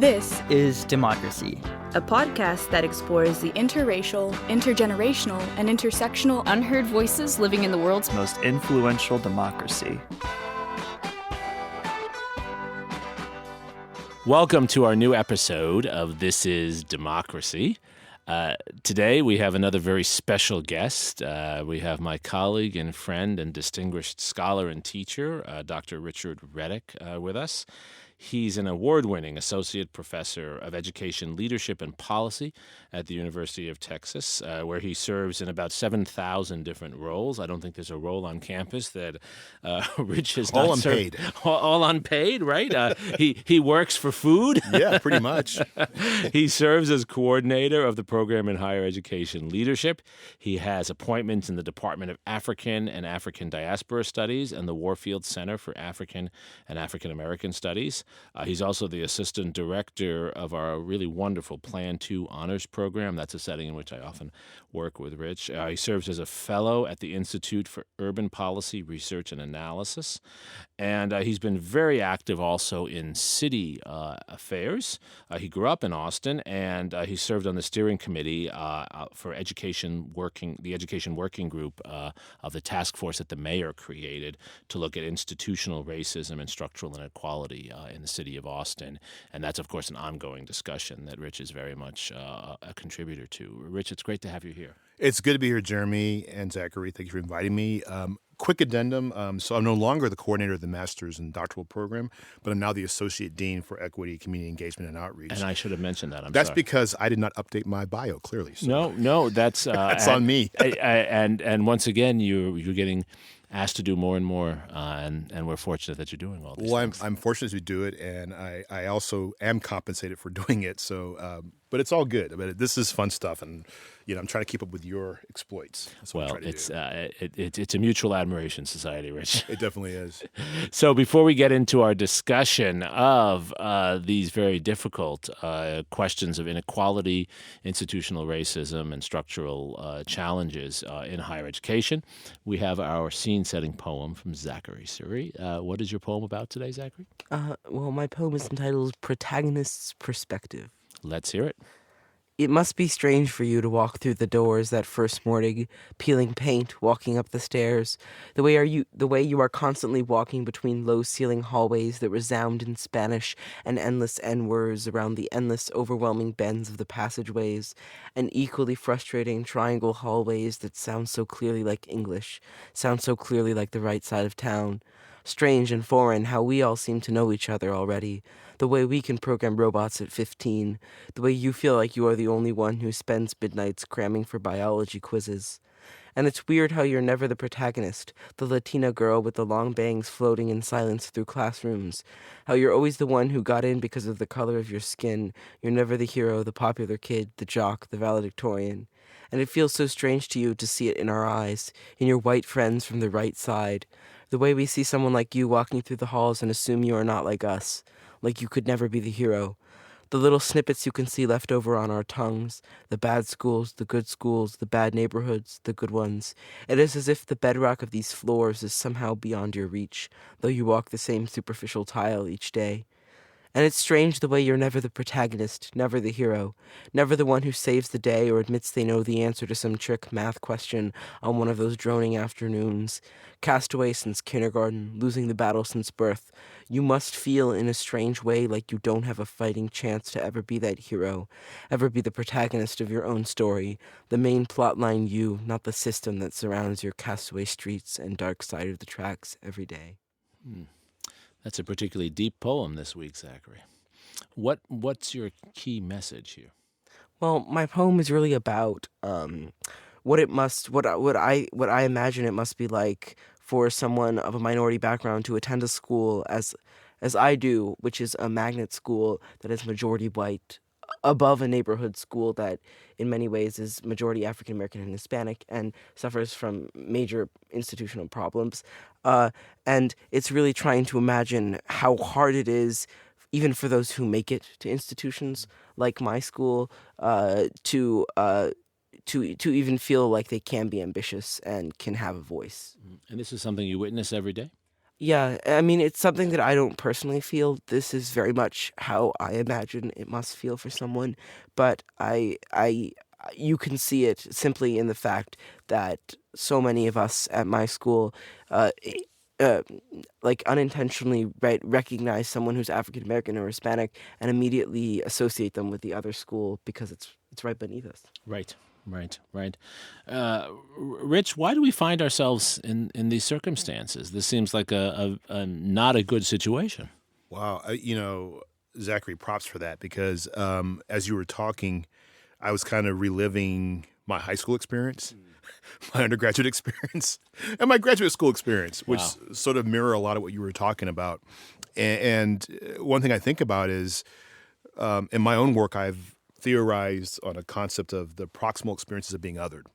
This is Democracy, a podcast that explores the interracial, intergenerational, and intersectional unheard voices living in the world's most influential democracy. Welcome to our new episode of This is Democracy. Today we have another very special guest. We have my colleague and friend and distinguished scholar and teacher, Dr. Richard Reddick, with us. He's an award-winning associate professor of education leadership and policy at the University of Texas, where he serves in about 7,000 different roles. I don't think there's a role on campus that Rich has not served. All unpaid, right? He works for food. Yeah, pretty much. He serves as coordinator of the program in higher education leadership. He has appointments in the Department of African and African Diaspora Studies and the Warfield Center for African and African American Studies. He's also the assistant director of our really wonderful Plan 2 honors program. That's a setting in which I often work with Rich. He serves as a fellow at the Institute for Urban Policy Research and Analysis. And he's been very active also in city affairs. He grew up in Austin, and he served on the steering committee for the education working group of the task force that the mayor created to look at institutional racism and structural inequality in the city of Austin. And that's, of course, an ongoing discussion that Rich is very much a contributor to. Rich, it's great to have you here. It's good to be here, Jeremi and Zachary. Thank you for inviting me. Quick addendum. So I'm no longer the coordinator of the master's and doctoral program, but I'm now the associate dean for equity, community engagement, and outreach. And I should have mentioned that. That's sorry. Because I did not update my bio clearly. So. No, that's that's on me. and once again, you're getting asked to do more and more, and we're fortunate that you're doing all these things. Well, I'm fortunate to do it, and I also am compensated for doing it. So, but it's all good. But this is fun stuff, and I'm trying to keep up with your exploits. That's what I'm trying to do. It's a mutual admiration society, Rich. It definitely is. So before we get into our discussion of these very difficult questions of inequality, institutional racism, and structural challenges in higher education, we have our scene-setting poem from Zachary. What is your poem about today, Zachary? Well, my poem is entitled Protagonists Prospective. Let's hear it. It must be strange for you to walk through the doors that first morning, peeling paint, walking up the stairs, the way you are constantly walking between low-ceiling hallways that resound in Spanish and endless N-words around the endless, overwhelming bends of the passageways, and equally frustrating triangle hallways that sound so clearly like English, sound so clearly like the right side of town. Strange and foreign how we all seem to know each other already, the way we can program robots at 15, the way you feel like you are the only one who spends midnights cramming for biology quizzes. And it's weird how you're never the protagonist, the Latina girl with the long bangs floating in silence through classrooms, how you're always the one who got in because of the color of your skin. You're never the hero, the popular kid, the jock, the valedictorian. And it feels so strange to you to see it in our eyes, in your white friends from the right side, the way we see someone like you walking through the halls and assume you are not like us, like you could never be the hero. The little snippets you can see left over on our tongues, the bad schools, the bad neighborhoods, the good ones. It is as if the bedrock of these floors is somehow beyond your reach, though you walk the same superficial tile each day. And it's strange the way you're never the protagonist, never the hero, never the one who saves the day or admits they know the answer to some trick math question on one of those droning afternoons. Castaway since kindergarten, losing the battle since birth, you must feel in a strange way like you don't have a fighting chance to ever be that hero, ever be the protagonist of your own story, the main plotline you, not the system that surrounds your castaway streets and dark side of the tracks every day. That's a particularly deep poem this week, Zachary. What's your key message here? Well, my poem is really about what I imagine it must be like for someone of a minority background to attend a school as I do, which is a magnet school that is majority white, above a neighborhood school that in many ways is majority African American and Hispanic and suffers from major institutional problems. And it's really trying to imagine how hard it is, even for those who make it to institutions like my school, to even feel like they can be ambitious and can have a voice. And this is something you witness every day? Yeah, I mean, it's something that I don't personally feel. This is very much how I imagine it must feel for someone, but you can see it simply in the fact that so many of us at my school, uh, like unintentionally recognize someone who's African American or Hispanic and immediately associate them with the other school because it's right beneath us. Right. Rich, why do we find ourselves in these circumstances? This seems like a not a good situation. Wow. Zachary, props for that because as you were talking, I was kind of reliving my high school experience, my undergraduate experience, and my graduate school experience, which sort of mirror a lot of what you were talking about. And one thing I think about is in my own work, I've theorized on a concept of the proximal experiences of being othered.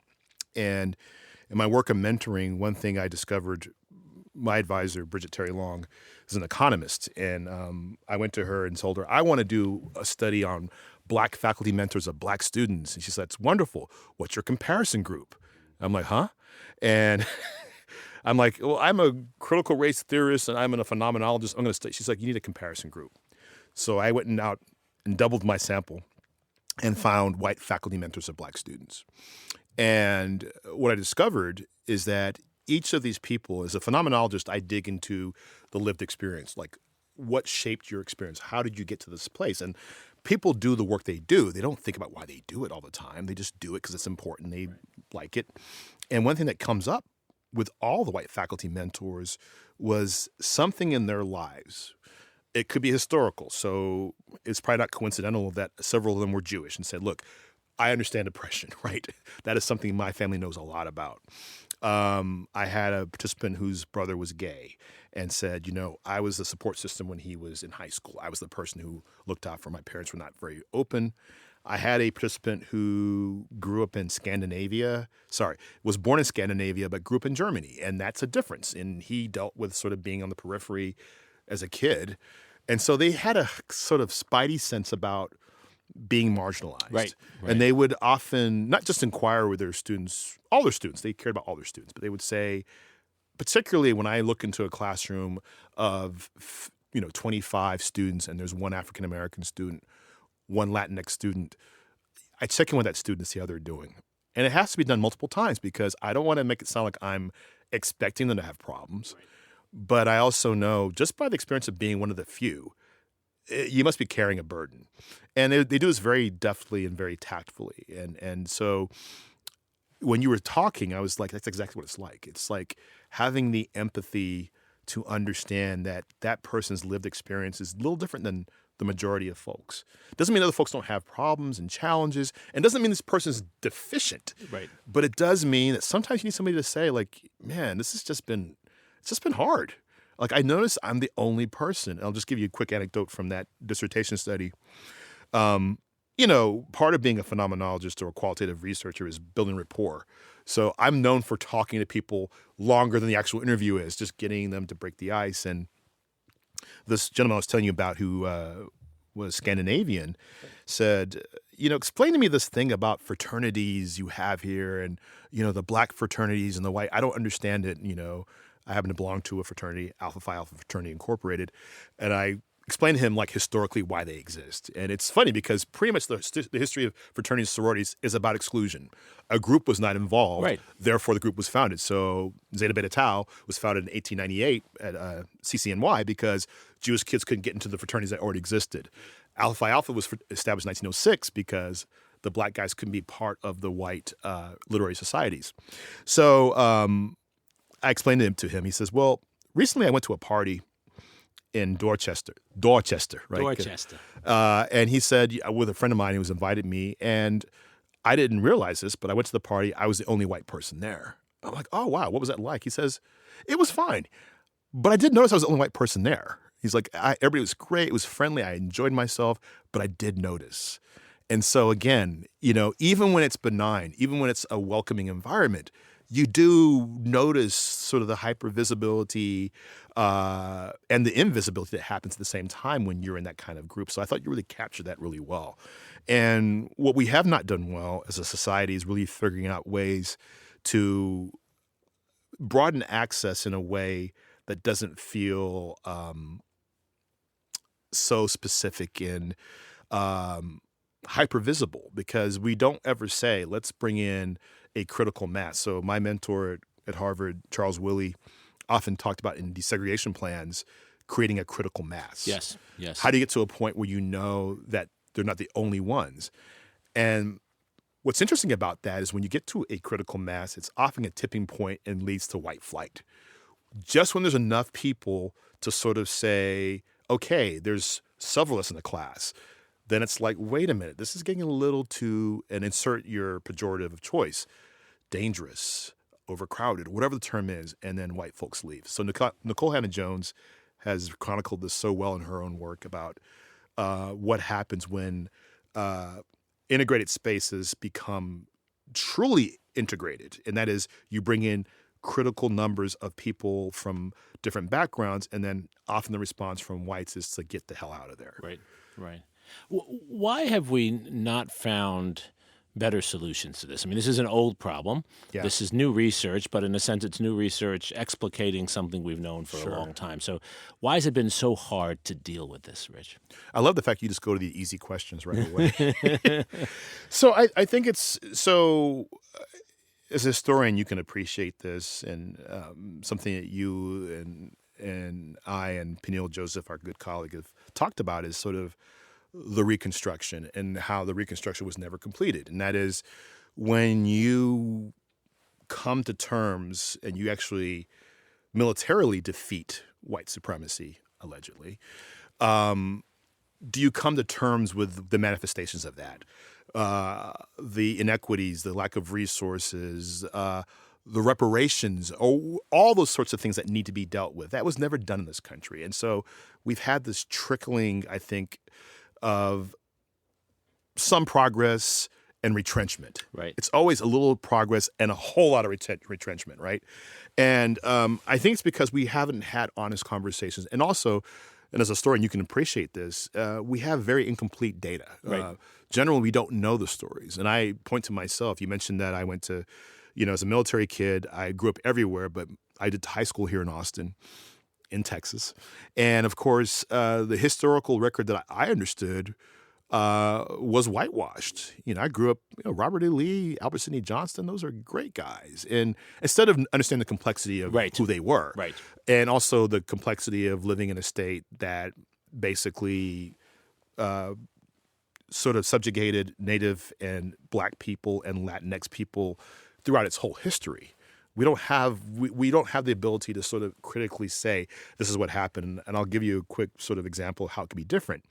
And in my work of mentoring, one thing I discovered, my advisor, Bridget Terry Long, is an economist. And I went to her and told her, I want to do a study on Black faculty mentors of Black students. And she said, it's wonderful. What's your comparison group? I'm like, huh? And I'm like, well, I'm a critical race theorist and I'm a phenomenologist. I'm going to study. She's like, you need a comparison group. So I went out and doubled my sample and found white faculty mentors of Black students. And what I discovered is that each of these people, as a phenomenologist, I dig into the lived experience, like what shaped your experience? How did you get to this place? And people do the work they do. They don't think about why they do it all the time. They just do it because it's important. They like it. And one thing that comes up with all the white faculty mentors was something in their lives. It could be historical. So it's probably not coincidental that several of them were Jewish and said, look, I understand oppression, right? That is something my family knows a lot about. I had a participant whose brother was gay and said, I was the support system when he was in high school. I was the person who looked out for my parents were not very open. I had a participant who grew up in was born in Scandinavia, but grew up in Germany. And that's a difference. And he dealt with sort of being on the periphery as a kid. And so they had a sort of spidey sense about being marginalized. Right. And they would often not just inquire with their students, all their students, they cared about all their students, but they would say, particularly when I look into a classroom of 25 students and there's one African-American student, one Latinx student, I check in with that student to see how they're doing. And it has to be done multiple times because I don't want to make it sound like I'm expecting them to have problems. Right. But I also know just by the experience of being one of the few, you must be carrying a burden. And they do this very deftly and very tactfully. And so when you were talking, I was like, that's exactly what it's like. It's like having the empathy to understand that that person's lived experience is a little different than the majority of folks. Doesn't mean other folks don't have problems and challenges, and doesn't mean this person's deficient. Right. But it does mean that sometimes you need somebody to say, like, man, it's just been hard. Like, I notice I'm the only person. I'll just give you a quick anecdote from that dissertation study. Part of being a phenomenologist or a qualitative researcher is building rapport. So I'm known for talking to people longer than the actual interview is, just getting them to break the ice. And this gentleman I was telling you about who was Scandinavian said, explain to me this thing about fraternities you have here and, the Black fraternities and the white. I don't understand it, I happen to belong to a fraternity, Alpha Phi Alpha Fraternity Incorporated, and I explained to him, like, historically why they exist. And it's funny because pretty much the history of fraternities and sororities is about exclusion. A group was not involved, right. Therefore the group was founded. So Zeta Beta Tau was founded in 1898 at CCNY because Jewish kids couldn't get into the fraternities that already existed. Alpha Phi Alpha was established in 1906 because the Black guys couldn't be part of the white literary societies. So I explained to him. He says, well, recently I went to a party in Dorchester, right? Dorchester. And he said, with a friend of mine who was invited me, and I didn't realize this, but I went to the party. I was the only white person there. I'm like, oh, wow, what was that like? He says, it was fine. But I did notice I was the only white person there. He's like, everybody was great. It was friendly. I enjoyed myself, but I did notice. And so again, even when it's benign, even when it's a welcoming environment, you do notice sort of the hypervisibility and the invisibility that happens at the same time when you're in that kind of group. So I thought you really captured that really well. And what we have not done well as a society is really figuring out ways to broaden access in a way that doesn't feel so specific and hyper visible, because we don't ever say, let's bring in a critical mass. So my mentor at Harvard, Charles Willie, often talked about in desegregation plans, creating a critical mass. Yes. How do you get to a point where you know that they're not the only ones? And what's interesting about that is when you get to a critical mass, it's often a tipping point and leads to white flight. Just when there's enough people to sort of say, okay, there's several of us in the class, then it's like, wait a minute, this is getting a little too, and insert your pejorative of choice, dangerous, overcrowded, whatever the term is, and then white folks leave. So Nicole Hannah-Jones has chronicled this so well in her own work about what happens when integrated spaces become truly integrated. And that is, you bring in critical numbers of people from different backgrounds, and then often the response from whites is to get the hell out of there. Right. Why have we not found better solutions to this? I mean, this is an old problem. Yeah. This is new research, but in a sense, it's new research explicating something we've known for Sure. a long time. So why has it been so hard to deal with this, Rich? I love the fact you just go to the easy questions right away. So I think it's so. As a historian, you can appreciate this, and something that you and I and Peniel Joseph, our good colleague, have talked about is sort of the Reconstruction and how the Reconstruction was never completed. And that is when you come to terms and you actually militarily defeat white supremacy, allegedly, do you come to terms with the manifestations of that? The inequities, the lack of resources, the reparations, all those sorts of things that need to be dealt with. That was never done in this country. And so we've had this trickling, I think, of some progress and retrenchment. Right. It's always a little progress and a whole lot of retrenchment, right? And I think it's because we haven't had honest conversations. And also, and as a historian, you can appreciate this, we have very incomplete data. Right. Generally, we don't know the stories. And I point to myself. You mentioned that I went to, as a military kid, I grew up everywhere, but I did high school here in Austin, in Texas. And of course, the historical record that I understood was whitewashed. I grew up, Robert E. Lee, Albert Sidney Johnston, those are great guys. And instead of understanding the complexity of Right. who they were, Right. and also the complexity of living in a state that basically sort of subjugated Native and Black people and Latinx people throughout its whole history. We don't have the ability to sort of critically say this is what happened. And I'll give you a quick sort of example of how it could be different.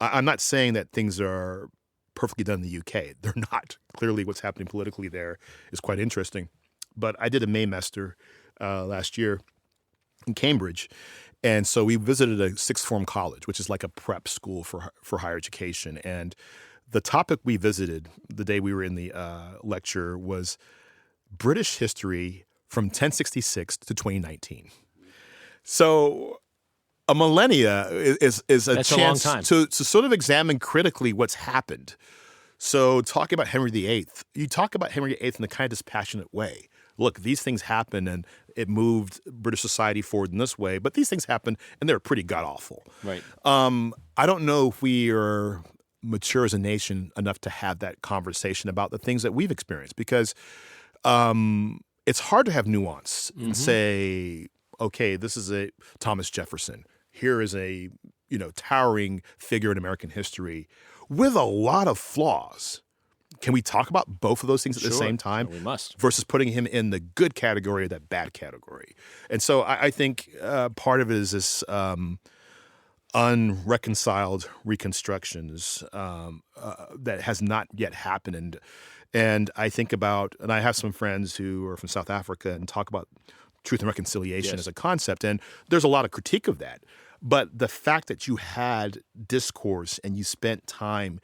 I'm not saying that things are perfectly done in the UK. They're not. Clearly, what's happening politically there is quite interesting. But I did a Maymester last year in Cambridge. And so we visited a sixth form college, which is like a prep school for higher education. And the topic we visited the day we were in the lecture was British history from 1066 to 2019. So a millennia is a That's chance a long time. to sort of examine critically what's happened. So talking about Henry VIII, you talk about Henry VIII in a kind of dispassionate way. Look, these things happened and it moved British society forward in this way, but these things happened and they're pretty god-awful. Right. I don't know if we are mature as a nation enough to have that conversation about the things that we've experienced, because it's hard to have nuance and say, okay, this is a Thomas Jefferson. Here is a towering figure in American history with a lot of flaws. Can we talk about both of those things at the same time? We must. Versus putting him in the good category or that bad category. And so I think part of it is this unreconciled reconstructions that has not yet happened. And I think about, and I have some friends who are from South Africa and talk about truth and reconciliation Yes. as a concept. And there's a lot of critique of that. But the fact that you had discourse and you spent time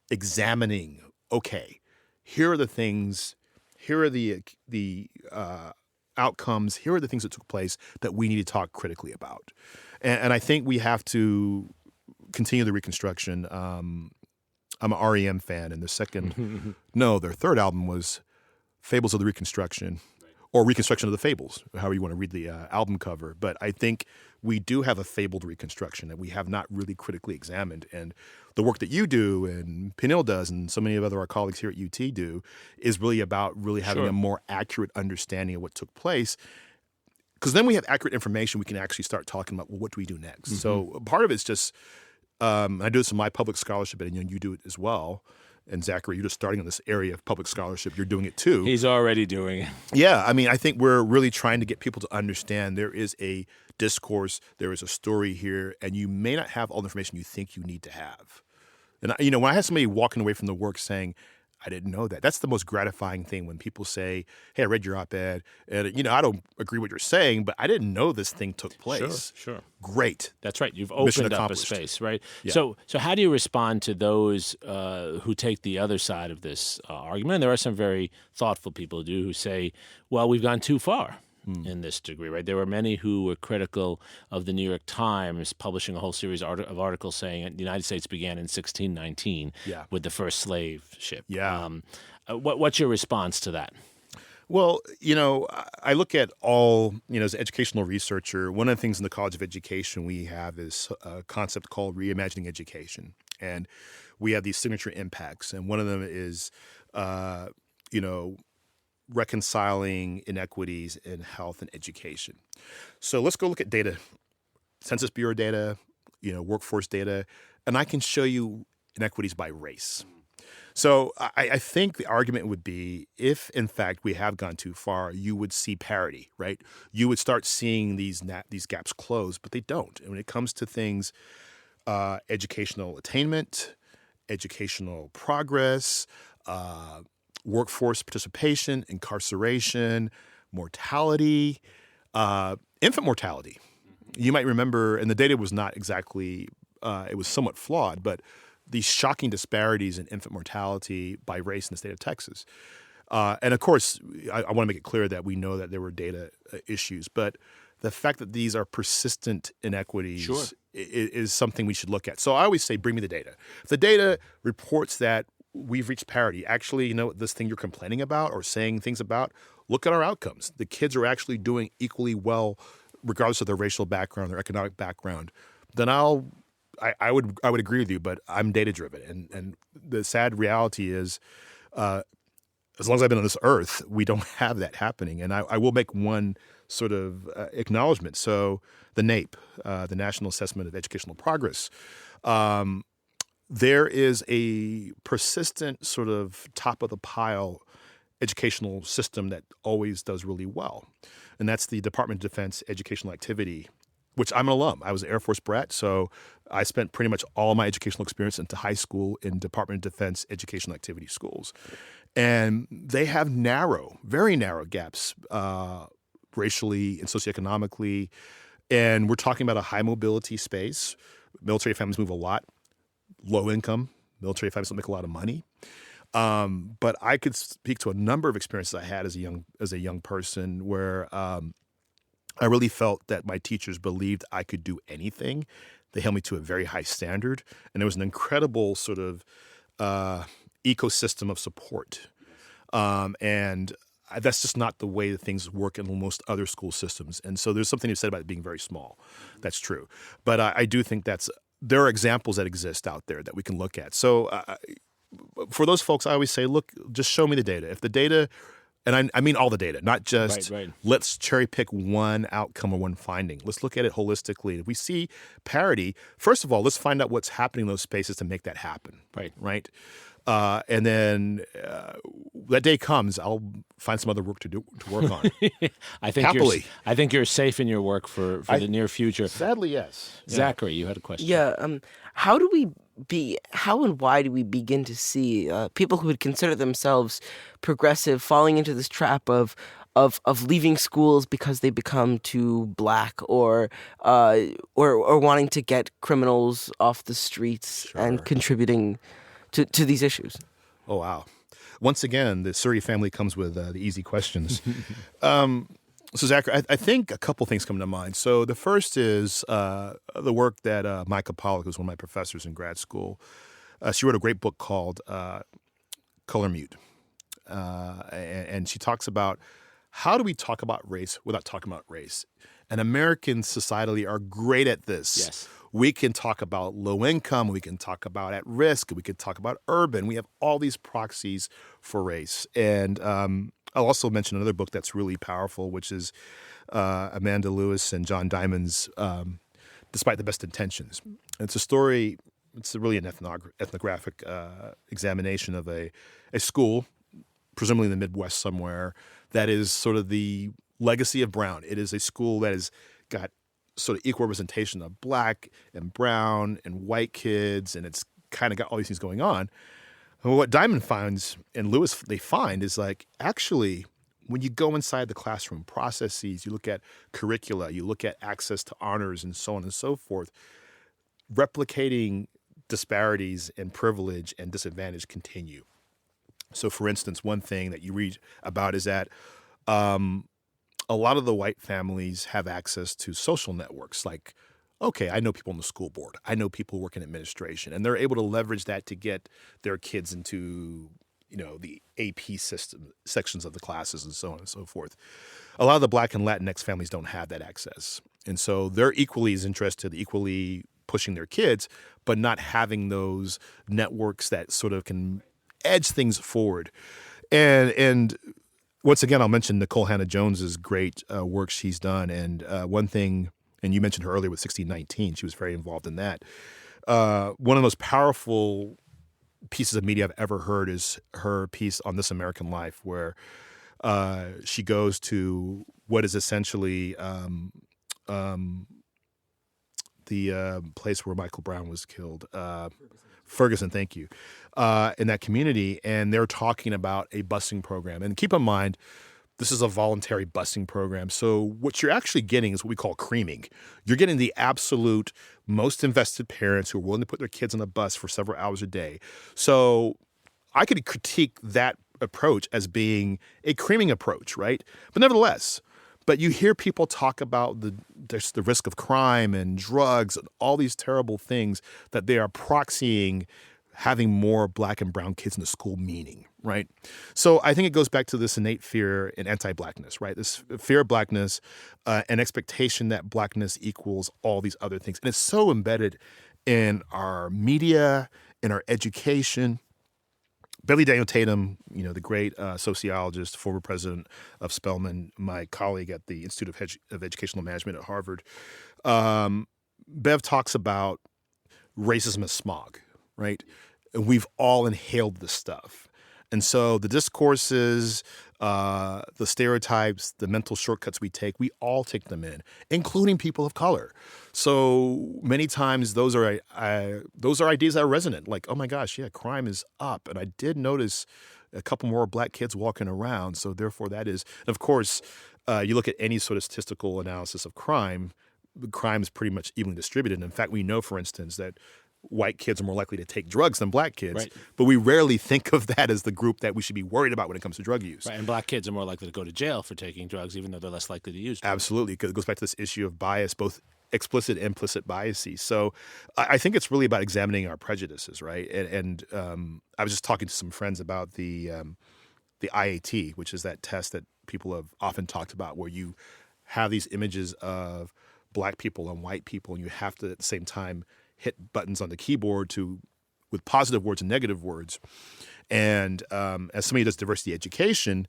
examining, okay, here are the things, here are the outcomes, here are the things that took place that we need to talk critically about. And I think we have to continue the reconstruction. I'm an REM fan, and their third album was Fables of the Reconstruction, or reconstruction of the fables, however you want to read the album cover. But I think we do have a fabled reconstruction that we have not really critically examined. And the work that you do and Peniel does and so many of our colleagues here at UT do is really about really having a more accurate understanding of what took place. Because then we have accurate information, we can actually start talking about, well, what do we do next? So part of it's just, I do this in my public scholarship, and you do it as well. And Zachary, you're just starting in this area of public scholarship. You're doing it too. He's already doing it. Yeah. I mean, I think we're really trying to get people to understand there is a discourse, there is a story here, and you may not have all the information you think you need to have. And, when I have somebody walking away from the work saying, I didn't know that. That's the most gratifying thing when people say, hey, I read your op-ed, and, I don't agree with what you're saying, but I didn't know this thing took place. Sure. Great. That's right. You've opened up a space, right? Yeah. So how do you respond to those who take the other side of this argument? There are some very thoughtful people who say, well, we've gone too far in this degree, right? There were many who were critical of the New York Times publishing a whole series of articles saying the United States began in 1619 with the first slave ship. Yeah. What's your response to that? Well, I look at all, as an educational researcher, one of the things in the College of Education we have is a concept called reimagining education. And we have these signature impacts. And one of them is, reconciling inequities in health and education. So let's go look at data, Census Bureau data, workforce data, and I can show you inequities by race. So I think the argument would be if, in fact, we have gone too far, you would see parity, right? You would start seeing these gaps close, but they don't. And when it comes to things, educational attainment, educational progress, workforce participation, incarceration, mortality, infant mortality. You might remember, and the data was not exactly, it was somewhat flawed, but these shocking disparities in infant mortality by race in the state of Texas. And of course, I want to make it clear that we know that there were data issues, but the fact that these are persistent inequities is something we should look at. So I always say, bring me the data. If the data reports that we've reached parity, actually, this thing you're complaining about or saying things about, look at our outcomes. The kids are actually doing equally well, regardless of their racial background, their economic background. Then I would agree with you, but I'm data driven, and the sad reality is, as long as I've been on this earth, we don't have that happening. And I will make one sort of acknowledgement. So the NAEP, the National Assessment of Educational Progress, there is a persistent sort of top of the pile educational system that always does really well, and that's the Department of Defense Educational Activity, which I'm an alum. I was an Air Force brat, so I spent pretty much all my educational experience into high school in Department of Defense Educational Activity schools. And they have very narrow gaps racially and socioeconomically. And we're talking about a high mobility space. Military families move a lot. Low income. Military families don't make a lot of money. But I could speak to a number of experiences I had as a young person where I really felt that my teachers believed I could do anything. They held me to a very high standard, and there was an incredible sort of ecosystem of support. And that's just not the way that things work in most other school systems. And so there's something you said about it being very small. That's true. But I do think there are examples that exist out there that we can look at. So for those folks, I always say, look, just show me the data. If the data, and I mean all the data, not just let's cherry pick one outcome or one finding. Let's look at it holistically. If we see parity, first of all, let's find out what's happening in those spaces to make that happen. Right. And then that day comes, I'll find some other work to work on. I think you're safe in your work for the near future. Sadly, yes. Zachary, you had a question. Yeah. How and why do we begin to see people who would consider themselves progressive falling into this trap of leaving schools because they become too black or wanting to get criminals off the streets and contributing to these issues? Oh, wow. Once again, the Suri family comes with the easy questions. So, Zachary, I think a couple things come to mind. So the first is the work that Micah Pollock, who's one of my professors in grad school, she wrote a great book called Color Mute. And she talks about how do we talk about race without talking about race? And Americans societally are great at this. Yes. We can talk about low income, we can talk about at risk, we can talk about urban. We have all these proxies for race. And I'll also mention another book that's really powerful, which is Amanda Lewis and John Diamond's Despite the Best Intentions. It's a story, it's really an ethnographic examination of a school, presumably in the Midwest somewhere, that is sort of the legacy of Brown. It is a school that has got sort of equal representation of black and brown and white kids, and it's kind of got all these things going on. And what Diamond finds and Lewis they find is like, actually, when you go inside the classroom processes, you look at curricula, you look at access to honors and so on and so forth, replicating disparities and privilege and disadvantage continue. So, for instance, one thing that you read about is that a lot of the white families have access to social networks. Like, okay, I know people on the school board. I know people who work in administration. And they're able to leverage that to get their kids into, the AP system sections of the classes and so on and so forth. A lot of the Black and Latinx families don't have that access. And so they're equally as interested, equally pushing their kids, but not having those networks that sort of can edge things forward. And once again, I'll mention Nicole Hannah-Jones's great work she's done. And one thing, and you mentioned her earlier with 1619, she was very involved in that. One of the most powerful pieces of media I've ever heard is her piece on This American Life, where she goes to what is essentially the place where Michael Brown was killed. Ferguson, thank you, in that community. And they're talking about a busing program. And keep in mind, this is a voluntary busing program. So what you're actually getting is what we call creaming. You're getting the absolute most invested parents who are willing to put their kids on a bus for several hours a day. So I could critique that approach as being a creaming approach, right? But nevertheless, but you hear people talk about there's the risk of crime and drugs and all these terrible things that they are proxying having more Black and brown kids in the school meaning, right? So I think it goes back to this innate fear in anti-Blackness, right? This fear of Blackness, an expectation that Blackness equals all these other things. And it's so embedded in our media, in our education. Billy Daniel Tatum, the great sociologist, former president of Spelman, my colleague at the Institute of Educational Management at Harvard, Bev talks about racism as smog, right? And we've all inhaled this stuff. And so the discourses, the stereotypes, the mental shortcuts we all take them in, including people of color. So many times those are ideas that are resonant. Like, oh my gosh, yeah, crime is up. And I did notice a couple more Black kids walking around. So therefore that is, and of course, you look at any sort of statistical analysis of crime is pretty much evenly distributed. In fact, we know, for instance, that white kids are more likely to take drugs than Black kids, right. But we rarely think of that as the group that we should be worried about when it comes to drug use. Right, and Black kids are more likely to go to jail for taking drugs, even though they're less likely to use drugs. Absolutely, because it goes back to this issue of bias, both explicit and implicit biases. So I think it's really about examining our prejudices, right? And I was just talking to some friends about the IAT, which is that test that people have often talked about, where you have these images of Black people and white people, and you have to at the same time hit buttons on the keyboard with positive words and negative words. And as somebody who does diversity education,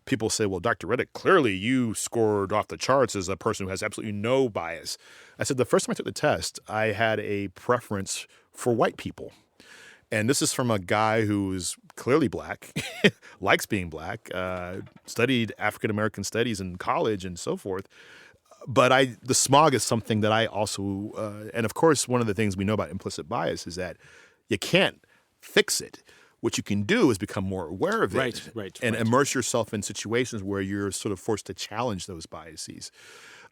people say, well, Dr. Reddick, clearly you scored off the charts as a person who has absolutely no bias. I said, the first time I took the test, I had a preference for white people. And this is from a guy who is clearly Black, likes being Black, studied African-American studies in college and so forth. But the smog is something that I also, and of course, one of the things we know about implicit bias is that you can't fix it. What you can do is become more aware of it, and immerse yourself in situations where you're sort of forced to challenge those biases.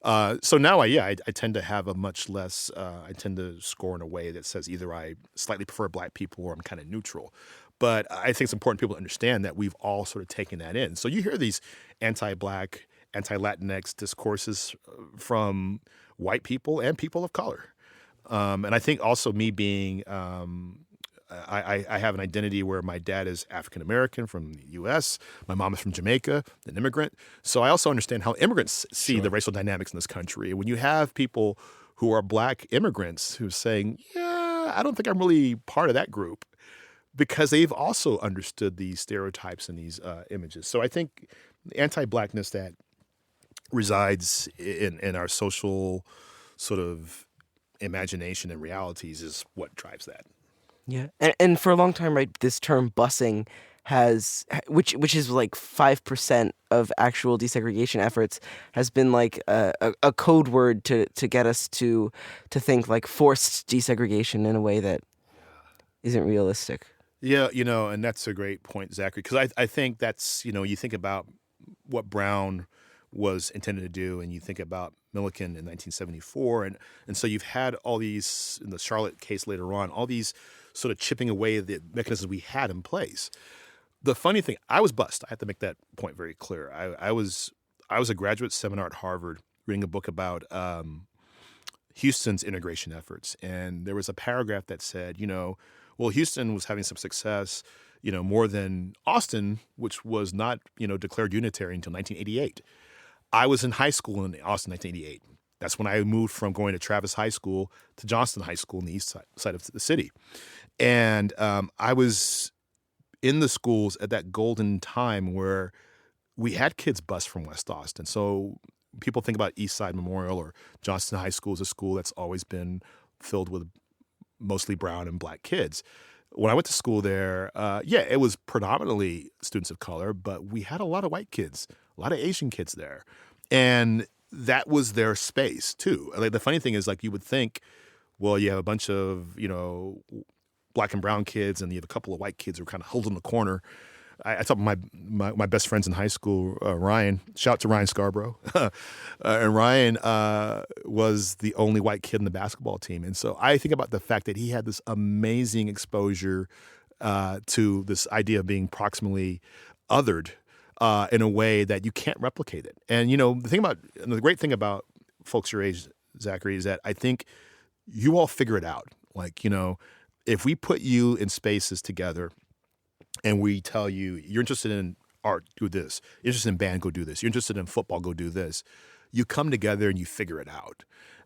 So now I tend to have a much less, I tend to score in a way that says either I slightly prefer Black people or I'm kind of neutral. But I think it's important people to understand that we've all sort of taken that in. So you hear these anti-Black, anti-Latinx discourses from white people and people of color. And I think also me being I have an identity where my dad is African American from the U.S., my mom is from Jamaica, an immigrant. So I also understand how immigrants see the racial dynamics in this country. When you have people who are black immigrants who are saying, yeah, I don't think I'm really part of that group, because they've also understood these stereotypes and these images. So I think the anti-blackness that resides in our social sort of imagination and realities is what drives that. Yeah, and for a long time, right, this term busing which is like 5% of actual desegregation efforts, has been like a code word to get us to think like forced desegregation in a way that isn't realistic. Yeah, and that's a great point, Zachary, because I think that's, you think about what Brown was intended to do, and you think about Milliken in 1974, and so you've had all these, in the Charlotte case later on, all these sort of chipping away at the mechanisms we had in place. The funny thing, I was bused. I have to make that point very clear. I was a graduate seminar at Harvard reading a book about Houston's integration efforts, and there was a paragraph that said, well, Houston was having some success, more than Austin, which was not, declared unitary until 1988. I was in high school in Austin, 1988. That's when I moved from going to Travis High School to Johnston High School in the east side of the city. And I was in the schools at that golden time where we had kids bus from West Austin. So people think about East Side Memorial or Johnston High School as a school that's always been filled with mostly brown and black kids. When I went to school there, it was predominantly students of color, but we had a lot of white kids, a lot of Asian kids there. And that was their space too. Like, the funny thing is, like, you would think, well, you have a bunch of, black and brown kids, and you have a couple of white kids who are kind of huddled in the corner. I talked with my best friends in high school, Ryan. Shout out to Ryan Scarborough. And Ryan was the only white kid in the basketball team. And so I think about the fact that he had this amazing exposure to this idea of being proximally othered in a way that you can't replicate it. And, the great thing about folks your age, Zachary, is that I think you all figure it out. Like, if we put you in spaces together and we tell you, you're interested in art, do this. You're interested in band, go do this. You're interested in football, go do this. You come together and you figure it out.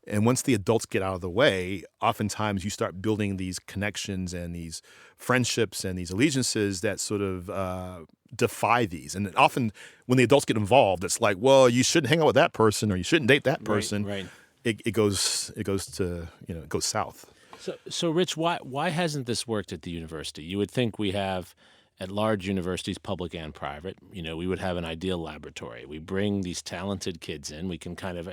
And once the adults get out of the way, oftentimes you start building these connections and these friendships and these allegiances that sort of defy these. And often when the adults get involved, it's like, well, you shouldn't hang out with that person or you shouldn't date that person. Right. It goes south. So Rich, why hasn't this worked at the university? You would think we have, at large universities, public and private, we would have an ideal laboratory. We bring these talented kids in. We can kind of,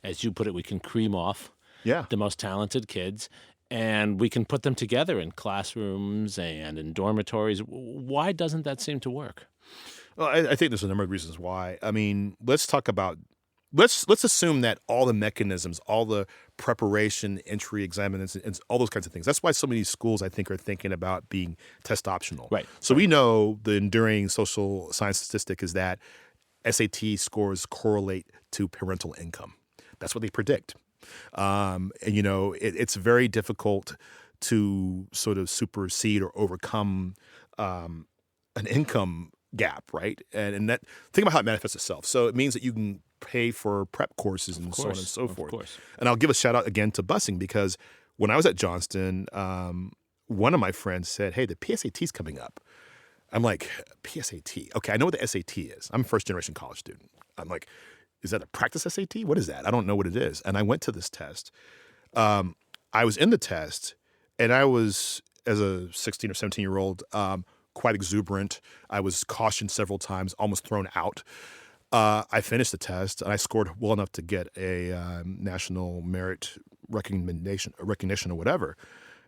as you put it, we can cream off the most talented kids, and we can put them together in classrooms and in dormitories. Why doesn't that seem to work? Well, I think there's a number of reasons why. I mean, let's assume that all the mechanisms, all the preparation, entry, examinations, and all those kinds of things. That's why so many schools, I think, are thinking about being test optional. Right. So we know the enduring social science statistic is that SAT scores correlate to parental income. That's what they predict. It's very difficult to sort of supersede or overcome an income gap, right? And that, think about how it manifests itself. So it means that you can pay for prep courses and so on and so forth. Of course. And I'll give a shout out again to busing, because when I was at Johnston, one of my friends said, hey, the PSAT's coming up. I'm like, PSAT? Okay, I know what the SAT is. I'm a first-generation college student. I'm like, is that a practice SAT? What is that? I don't know what it is. And I went to this test. I was in the test, and I was, as a 16 or 17-year-old, quite exuberant. I was cautioned several times, almost thrown out. I finished the test, and I scored well enough to get a national merit recognition or whatever.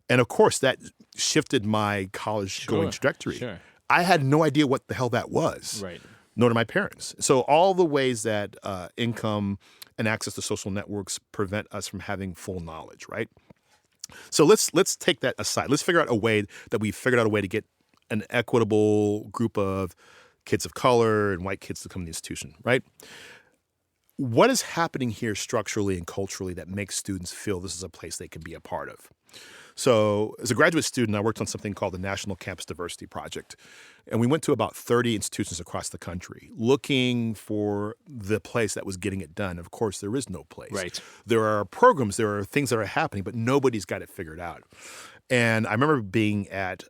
And, of course, that shifted my college-going trajectory. Sure. I had no idea what the hell that was, right? Nor did my parents. So all the ways that income and access to social networks prevent us from having full knowledge, right? So let's take that aside. Let's figure out a way that we figured out a way to get an equitable group of kids of color and white kids to come to the institution, right? what is happening here structurally and culturally that makes students feel this is a place they can be a part of? So as a graduate student, I worked on something called the National Campus Diversity Project. And we went to about 30 institutions across the country looking for the place that was getting it done. Of course, there is no place. Right. There are programs, there are things that are happening, but nobody's got it figured out. And I remember being at,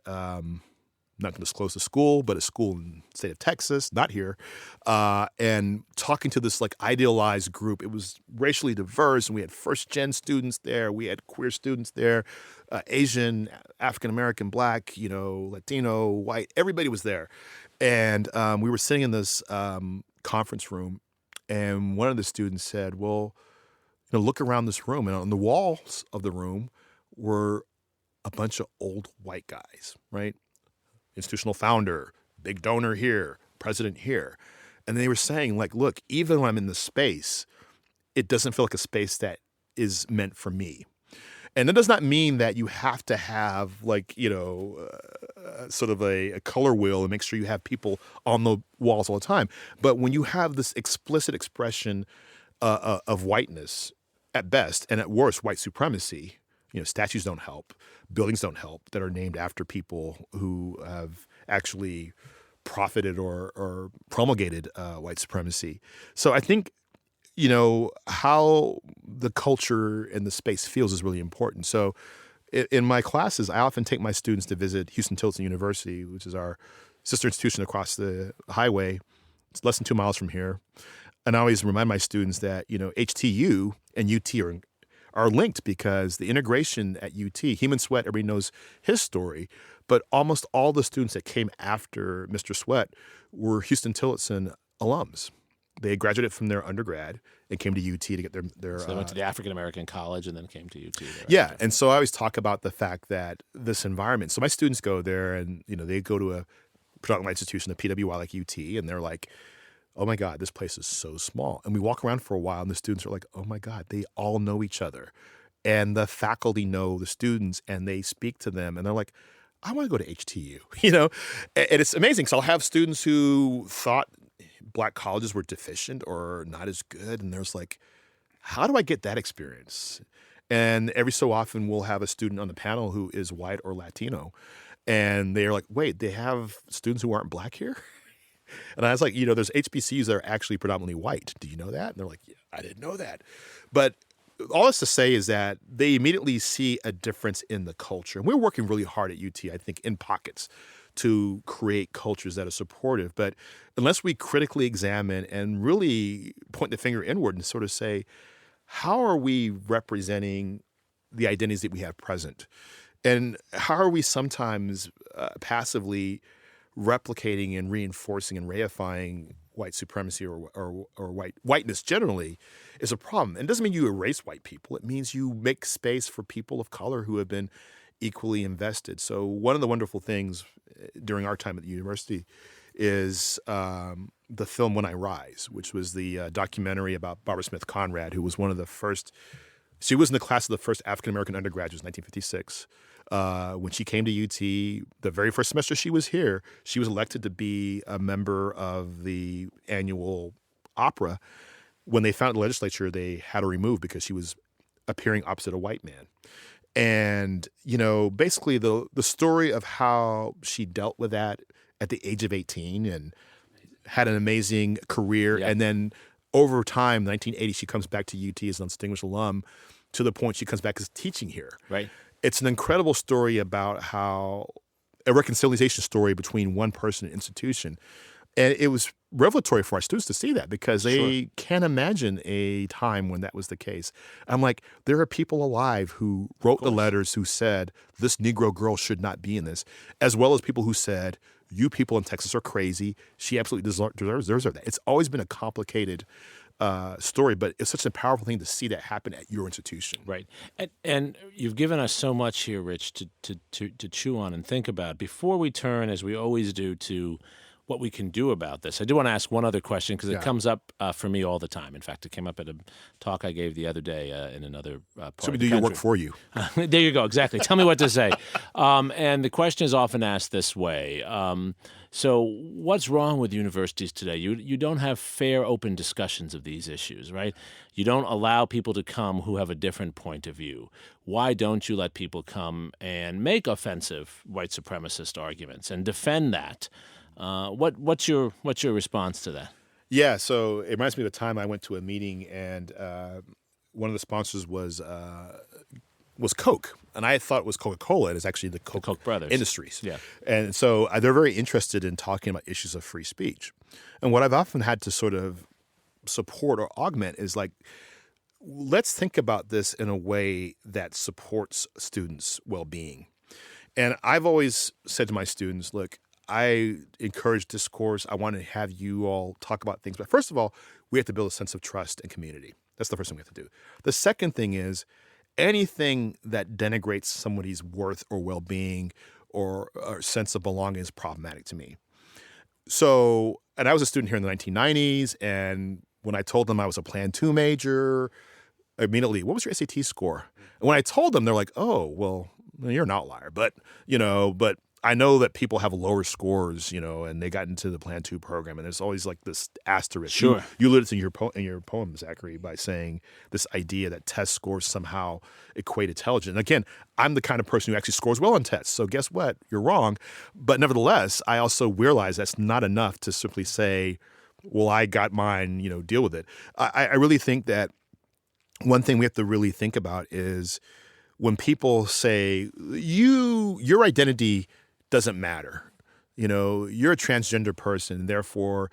not going to disclose the school, but a school in the state of Texas, not here, and talking to this like idealized group. It was racially diverse, and we had first-gen students there. We had queer students there, Asian, African-American, Black, Latino, white. Everybody was there. And we were sitting in this conference room, and one of the students said, well, look around this room. And on the walls of the room were a bunch of old white guys, right? Institutional founder, big donor here, president here. And they were saying, like, look, even when I'm in this space, it doesn't feel like a space that is meant for me. And that does not mean that you have to have, sort of a color wheel and make sure you have people on the walls all the time. But when you have this explicit expression of whiteness at best, and at worst, white supremacy, statues don't help, buildings don't help that are named after people who have actually profited or promulgated white supremacy. So I think, how the culture and the space feels is really important. So in my classes, I often take my students to visit Huston-Tillotson University, which is our sister institution across the highway. It's less than 2 miles from here. And I always remind my students that, HTU and UT are linked because the integration at UT, Heman Sweat, everybody knows his story, but almost all the students that came after Mr. Sweat were Huston-Tillotson alums. They graduated from their undergrad and came to UT to get their So they went to the African-American college and then came to UT. There. Yeah, and so I always talk about the fact that this environment, so my students go there and, they go to a predominantly white institution, a PWI like UT, and they're like, oh my God, this place is so small. And we walk around for a while and the students are like, oh my God, they all know each other. And the faculty know the students and they speak to them and they're like, I want to go to HTU, And it's amazing. So I'll have students who thought Black colleges were deficient or not as good. And there's like, how do I get that experience? And every so often we'll have a student on the panel who is white or Latino. And they're like, wait, they have students who aren't Black here? And I was like, there's HBCUs that are actually predominantly white. Do you know that? And they're like, yeah, I didn't know that. But all this to say is that they immediately see a difference in the culture. And we're working really hard at UT, I think, in pockets to create cultures that are supportive. But unless we critically examine and really point the finger inward and sort of say, how are we representing the identities that we have present? And how are we sometimes passively replicating and reinforcing and reifying white supremacy or whiteness generally is a problem. And it doesn't mean you erase white people. It means you make space for people of color who have been equally invested. So one of the wonderful things during our time at the university is the film When I Rise, which was the documentary about Barbara Smith Conrad, who was one of the first. She was in the class of the first African-American undergraduates in 1956. When she came to UT, the very first semester she was here, she was elected to be a member of the annual opera. When they found the legislature, they had her removed because she was appearing opposite a white man. And, basically the story of how she dealt with that at the age of 18 and had an amazing career. Yeah. And then over time, 1980, she comes back to UT as an distinguished alum to the point she comes back as teaching here. Right. It's an incredible story about how a reconciliation story between one person and institution. And it was revelatory for our students to see that because they can't imagine a time when that was the case. I'm like, there are people alive who wrote the letters who said, this Negro girl should not be in this, as well as people who said, you people in Texas are crazy. She absolutely deserves that. It's always been a complicated story, but it's such a powerful thing to see that happen at your institution. Right. And you've given us so much here, Rich, to chew on and think about. Before we turn, as we always do, to what we can do about this. I do want to ask one other question because it Yeah. comes up for me all the time. In fact, it came up at a talk I gave the other day in another part So we of do the your work country. for you. There you go. Exactly. Tell me what to say. And the question is often asked this way. So what's wrong with universities today? You don't have fair, open discussions of these issues, right? You don't allow people to come who have a different point of view. Why don't you let people come and make offensive white supremacist arguments and defend that? What's your response to that? Yeah, so it reminds me of a time I went to a meeting and one of the sponsors was Coke, and I thought it was Coca-Cola. It is actually the Koch brothers. Industries. Yeah. And so they're very interested in talking about issues of free speech. And what I've often had to sort of support or augment is like, let's think about this in a way that supports students' well-being. And I've always said to my students, look, I encourage discourse. I want to have you all talk about things. But first of all, we have to build a sense of trust and community. That's the first thing we have to do. The second thing is anything that denigrates somebody's worth or well-being or sense of belonging is problematic to me. So, and I was a student here in the 1990s, and when I told them I was a Plan 2 major, immediately, what was your SAT score? And when I told them, they're like, oh, well, you're an outlier. But I know that people have lower scores, and they got into the Plan 2 program, and there's always like this asterisk. Sure. You alluded to in your poem, Zachary, by saying this idea that test scores somehow equate intelligence. And again, I'm the kind of person who actually scores well on tests. So guess what? You're wrong. But nevertheless, I also realize that's not enough to simply say, well, I got mine, deal with it. I really think that one thing we have to really think about is when people say, your identity doesn't matter. You're a transgender person, therefore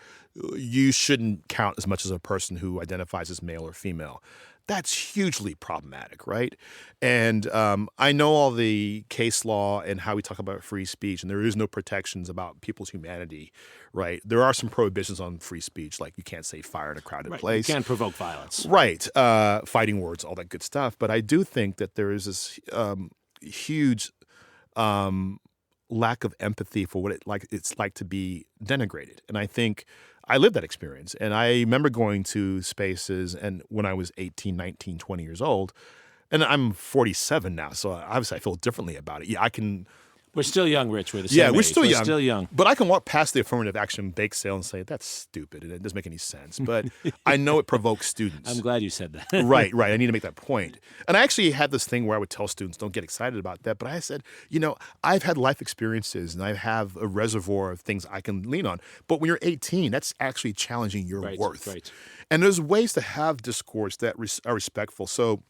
you shouldn't count as much as a person who identifies as male or female. That's hugely problematic, right? And I know all the case law and how we talk about free speech, and there is no protections about people's humanity, right? There are some prohibitions on free speech, like you can't say fire in a crowded place. You can't provoke violence. Right. Fighting words, all that good stuff. But I do think that there is this huge lack of empathy for what it's like to be denigrated. And I think I lived that experience. And I remember going to spaces and when I was 18, 19, 20 years old, and I'm 47 now, so obviously I feel differently about it. Yeah, We're still young, Rich. We're the same yeah, we're age. still young. Still young. But I can walk past the affirmative action bake sale and say, that's stupid. And it doesn't make any sense. But I know it provokes students. I'm glad you said that. Right. I need to make that point. And I actually had this thing where I would tell students, don't get excited about that. But I said, I've had life experiences and I have a reservoir of things I can lean on. But when you're 18, that's actually challenging your worth. Right. And there's ways to have discourse that are respectful. So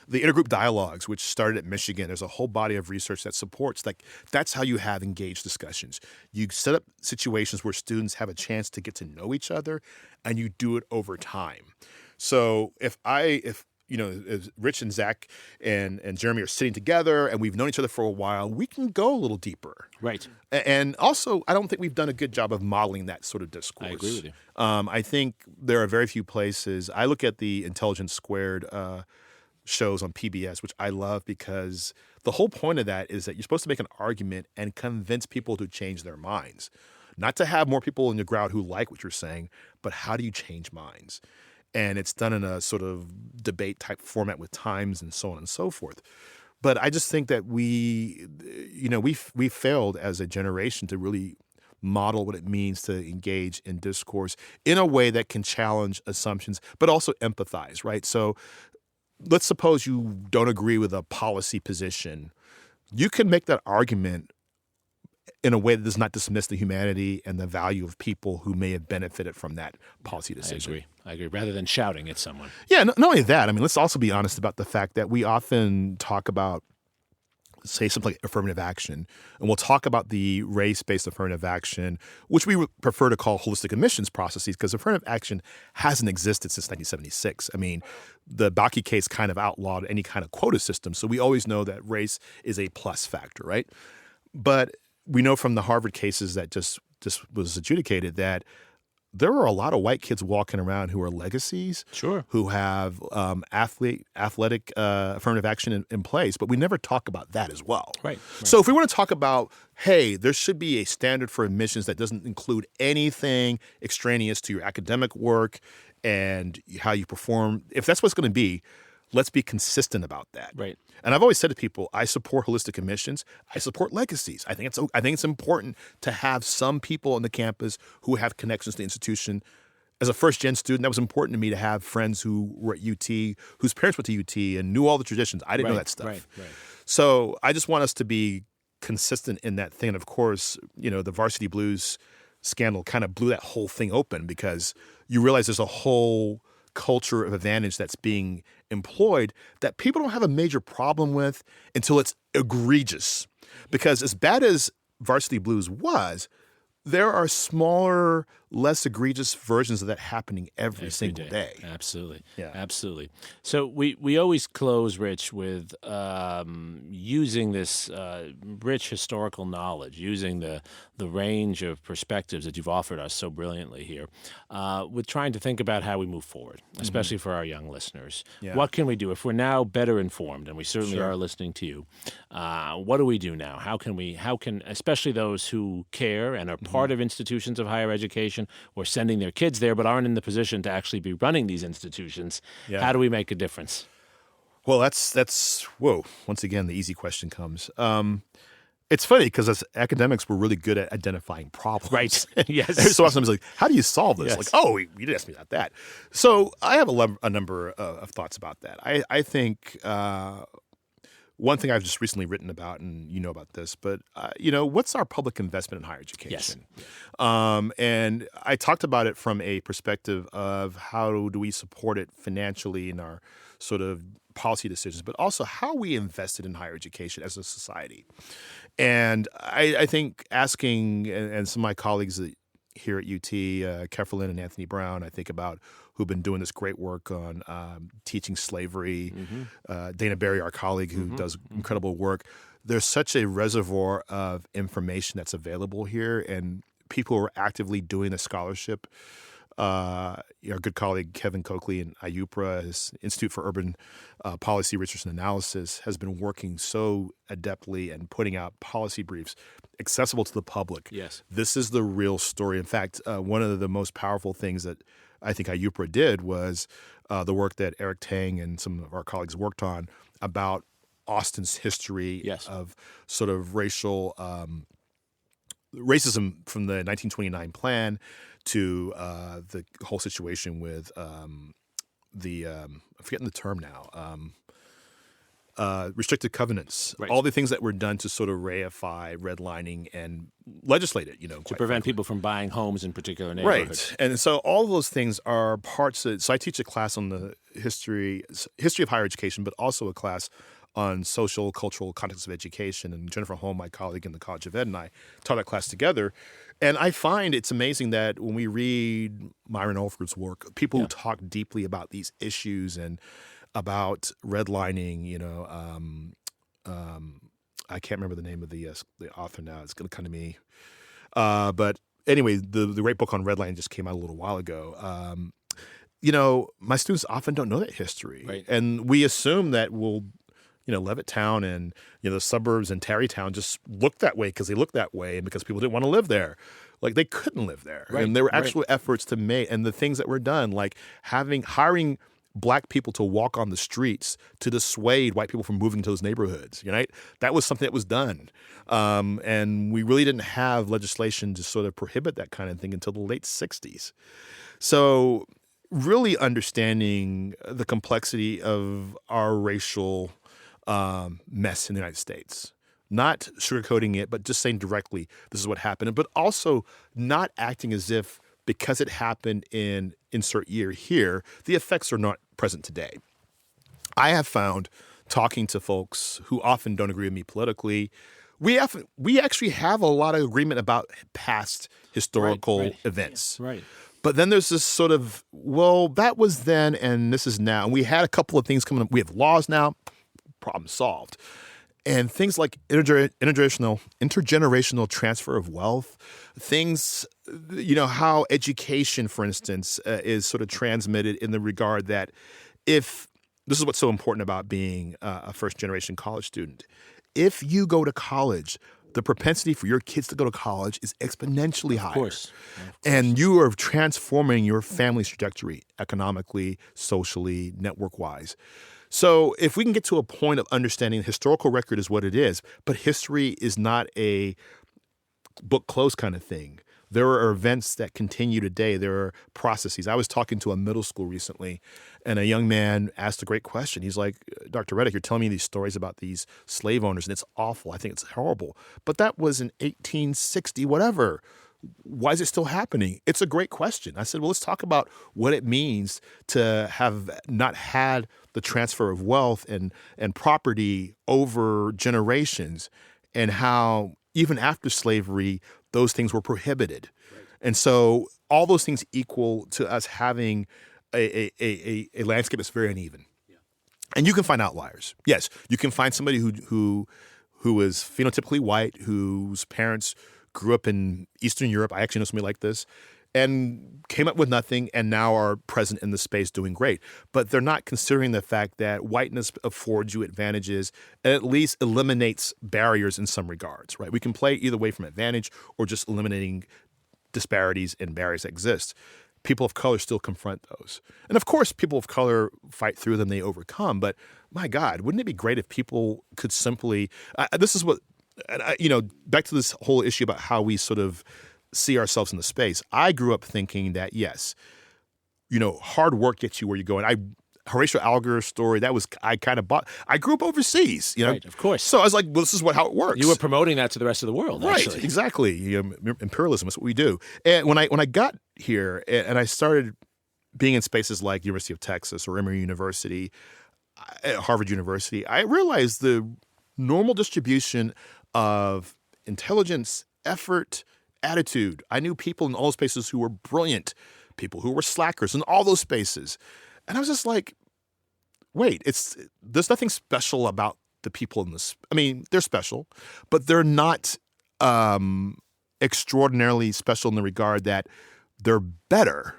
the intergroup dialogues, which started at Michigan, there's a whole body of research that supports that's how you have engaged discussions. You set up situations where students have a chance to get to know each other, and you do it over time. So if Rich and Zach and Jeremi are sitting together and we've known each other for a while, we can go a little deeper. Right. And also, I don't think we've done a good job of modeling that sort of discourse. I agree with you. I think there are very few places. I look at the Intelligence Squared shows on PBS, which I love because the whole point of that is that you're supposed to make an argument and convince people to change their minds. Not to have more people in the crowd who like what you're saying, but how do you change minds? And it's done in a sort of debate type format with times and so on and so forth. But I just think that we failed as a generation to really model what it means to engage in discourse in a way that can challenge assumptions, but also empathize, right? So let's suppose you don't agree with a policy position. You can make that argument in a way that does not dismiss the humanity and the value of people who may have benefited from that policy decision. I agree. Rather than shouting at someone. Yeah, not only that, let's also be honest about the fact that we often talk about, say, something like affirmative action, and we'll talk about the race-based affirmative action, which we would prefer to call holistic admissions processes, because affirmative action hasn't existed since 1976. The Bakke case kind of outlawed any kind of quota system, so we always know that race is a plus factor, right? But we know from the Harvard cases that just was adjudicated that there are a lot of white kids walking around who are legacies, Sure. who have athletic affirmative action in place, but we never talk about that as well. Right. So if we want to talk about, hey, there should be a standard for admissions that doesn't include anything extraneous to your academic work and how you perform, if that's what's going to be, let's be consistent about that. Right. And I've always said to people, I support holistic admissions. I support legacies. I think it's important to have some people on the campus who have connections to the institution. As a first-gen student, that was important to me to have friends who were at UT, whose parents went to UT and knew all the traditions. I didn't know that stuff. Right. So I just want us to be consistent in that thing. And of course, the Varsity Blues scandal kind of blew that whole thing open because you realize there's a whole culture of advantage that's being employed that people don't have a major problem with until it's egregious. Because as bad as Varsity Blues was, there are smaller, less egregious versions of that happening every single day. Absolutely. Yeah. Absolutely. So we always close, Rich, with using this rich historical knowledge, using the range of perspectives that you've offered us so brilliantly here, with trying to think about how we move forward, especially for our young listeners. Yeah. What can we do if we're now better informed, and we certainly Sure. are listening to you? What do we do now? How can especially those who care and are part of institutions of higher education or sending their kids there but aren't in the position to actually be running these institutions, Yeah. how do we make a difference? Well, that's whoa. Once again, the easy question comes. It's funny because as academics, we're really good at identifying problems. Right. Yes. Every so often, I'm like, how do you solve this? Yes. Like, oh, you didn't ask me about that. So I have a number of thoughts about that. I think one thing I've just recently written about, and you know about this, but what's our public investment in higher education? Yes. And I talked about it from a perspective of how do we support it financially in our sort of policy decisions, but also how we invested in higher education as a society. And I think asking, and some of my colleagues here at UT, Kefferlin and Anthony Brown, I think about who've been doing this great work on teaching slavery. Dana Berry, our colleague who does incredible work. There's such a reservoir of information that's available here, and people who are actively doing the scholarship. Our good colleague Kevin Coakley in IUPRA, his Institute for Urban Policy Research and Analysis, has been working so adeptly and putting out policy briefs accessible to the public. Yes. This is the real story. In fact, one of the most powerful things that I think IUPRA did was the work that Eric Tang and some of our colleagues worked on about Austin's history Yes. of sort of racism from the 1929 plan to the whole situation with I'm forgetting the term now, restricted covenants, Right. all the things that were done to sort of reify redlining and legislate it, To prevent people from buying homes in particular neighborhoods. Right. And so all of those things are parts of, so I teach a class on the history of higher education, but also a class on social, cultural context of education. And Jennifer Holm, my colleague in the College of Ed, and I taught that class together. And I find it's amazing that when we read Myron Alford's work, people who talk deeply about these issues and about redlining, I can't remember the name of the author now. It's going to come to me. But anyway, the great book on redlining just came out a little while ago. My students often don't know that history. Right. And we assume that Levittown and, the suburbs and Tarrytown just looked that way because they looked that way and because people didn't want to live there. Like they couldn't live there. Right. And there were actual efforts to make, and the things that were done, like hiring Black people to walk on the streets to dissuade white people from moving to those neighborhoods, right? That was something that was done. And we really didn't have legislation to sort of prohibit that kind of thing until the late 60s. So really understanding the complexity of our racial mess in the United States. Not sugarcoating it, but just saying directly, this is what happened. But also not acting as if because it happened in insert year here, the effects are not present today. I have found, talking to folks who often don't agree with me politically, we actually have a lot of agreement about past historical events. Right. But then there's this sort of, well, that was then and this is now. And we had a couple of things coming up. We have laws now, problem solved. And things like intergenerational transfer of wealth, things, how education, for instance, is sort of transmitted in the regard that if this is what's so important about being a first-generation college student. If you go to college, the propensity for your kids to go to college is exponentially higher. Of course. And you are transforming your family's trajectory economically, socially, network-wise. So if we can get to a point of understanding the historical record is what it is, but history is not a book close kind of thing. There are events that continue today. There are processes. I was talking to a middle school recently, and a young man asked a great question. He's like, Dr. Reddick, you're telling me these stories about these slave owners, and it's awful. I think it's horrible. But that was in 1860, whatever. Why is it still happening? It's a great question. I said, well, let's talk about what it means to have not had the transfer of wealth and property over generations, and how even after slavery, those things were prohibited. Right. And so all those things equal to us having a landscape that's very uneven. Yeah. And you can find outliers. Yes, you can find somebody who is phenotypically white, whose parents grew up in Eastern Europe. I actually know somebody like this, and came up with nothing and now are present in the space doing great. But they're not considering the fact that whiteness affords you advantages and at least eliminates barriers in some regards, right? We can play either way from advantage or just eliminating disparities and barriers that exist. People of color still confront those. And of course, people of color fight through them, they overcome. But my God, wouldn't it be great if people could simply, this is what, back to this whole issue about how we sort of see ourselves in the space. I grew up thinking that, yes, hard work gets you where you're going. Horatio Alger's story, I kind of bought. I grew up overseas, Right, of course. So I was like, well, this is how it works. You were promoting that to the rest of the world, right? Actually. Exactly. Imperialism is what we do. And when I got here and I started being in spaces like University of Texas or Emory University, Harvard University, I realized the normal distribution of intelligence, effort, attitude. I knew people in all those spaces who were brilliant, people who were slackers in all those spaces. And I was just like, wait, there's nothing special about the people in this. I mean, they're special, but they're not extraordinarily special in the regard that they're better.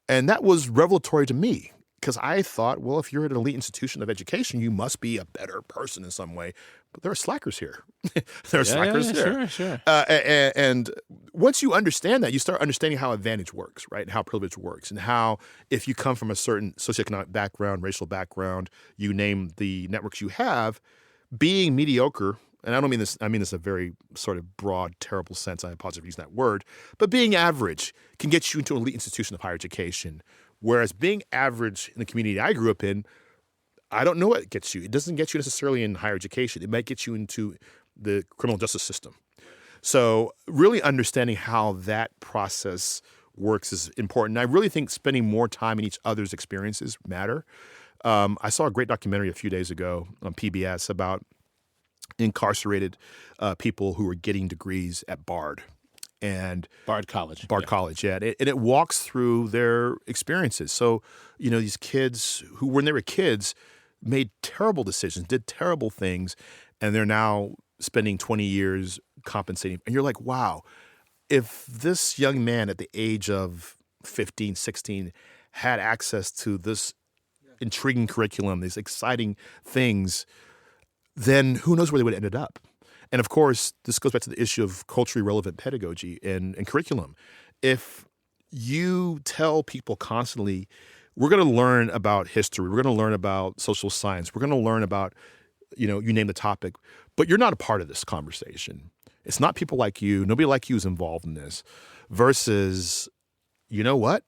And that was revelatory to me because I thought, well, if you're at an elite institution of education, you must be a better person in some way. But there are slackers here. There are slackers there. Sure. And once you understand that, you start understanding how advantage works, right? And how privilege works, and how if you come from a certain socioeconomic background, racial background, you name the networks you have, being mediocre, and I don't mean this, I mean this in a very sort of broad, terrible sense. I apologize for using that word, but being average can get you into an elite institution of higher education, whereas being average in the community I grew up in, I don't know what it gets you. It doesn't get you necessarily in higher education. It might get you into the criminal justice system. So really understanding how that process works is important. And I really think spending more time in each other's experiences matter. I saw a great documentary a few days ago on PBS about incarcerated people who were getting degrees at Bard. And Bard College. College, yeah. And it walks through their experiences. So, these kids who, when they were kids, made terrible decisions, did terrible things, and they're now spending 20 years compensating. And you're like, wow, if this young man at the age of 15, 16 had access to this intriguing curriculum, these exciting things, then who knows where they would have ended up. And of course, this goes back to the issue of culturally relevant pedagogy and curriculum. If you tell people constantly, we're going to learn about history, we're going to learn about social science, we're going to learn about, you name the topic, but you're not a part of this conversation. It's not people like you, nobody like you is involved in this, versus, you know what?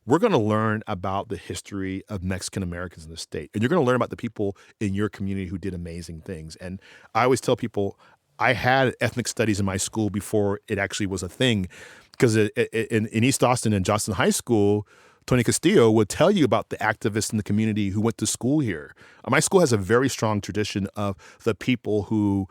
We're going to learn about the history of Mexican Americans in the state. And you're going to learn about the people in your community who did amazing things. And I always tell people, I had ethnic studies in my school before it actually was a thing, because in East Austin and Johnston High School, Tony Castillo would tell you about the activists in the community who went to school here. My school has a very strong tradition of the people who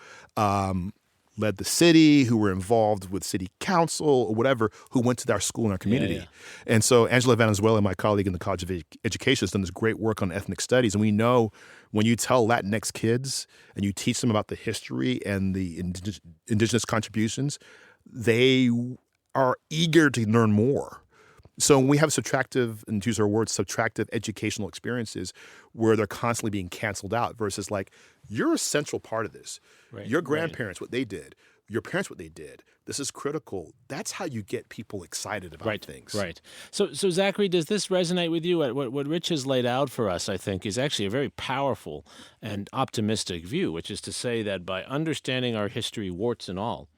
led the city, who were involved with city council or whatever, who went to our school and our community. Yeah. And so Angela Valenzuela, my colleague in the College of Education, has done this great work on ethnic studies. And we know when you tell Latinx kids and you teach them about the history and the indigenous contributions, they are eager to learn more. So when we have subtractive, and to use our words, subtractive educational experiences where they're constantly being canceled out versus like, you're a central part of this. Right, Your grandparents, what they did, your parents, what they did. This is critical. That's how you get people excited about things. Right. So Zachary, does this resonate with you? What Rich has laid out for us, I think, is actually a very powerful and optimistic view, which is to say that by understanding our history, warts and all,